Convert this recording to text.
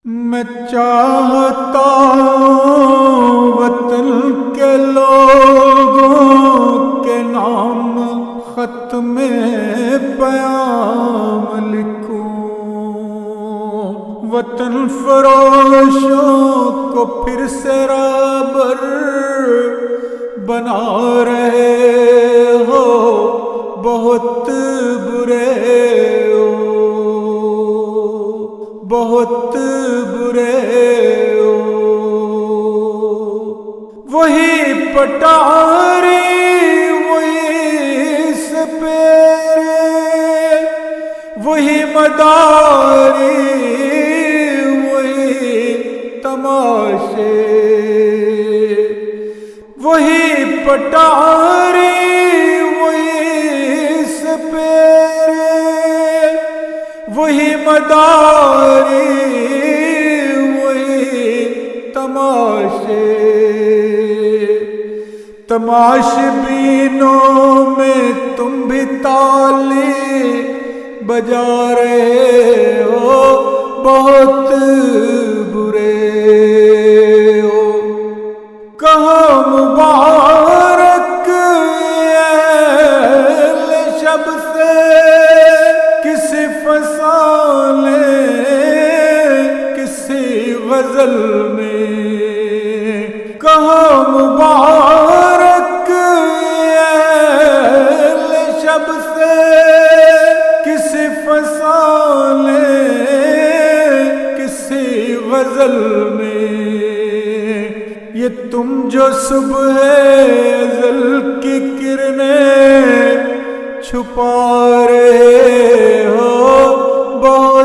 میں چاہتا ہوں وطن کے لوگوں کے نام خط میں پیام لکھوں، وطن فروشوں کو پھر سے رہبر بنا رہے ہو، بہت برے ہو، بہت برے ہو۔ وہی پٹاری، وہی سپیرے، وہی مداری، وہی تماشے، وہی پٹاری، وہی سپیرے، وہی مداری، وہی تماشے، تماش بینوں میں تم بھی تالی بجا رہے ہو، بہت برے ہو۔ کہو مبارک اہل شب سے کسی فسانے کسی غزل میں، کہو مبارک اہل شب سے کسی فسانے کسی غزل میں، یہ تم جو صبح ازل کی کرنیں چھپا رہے ہو، بہت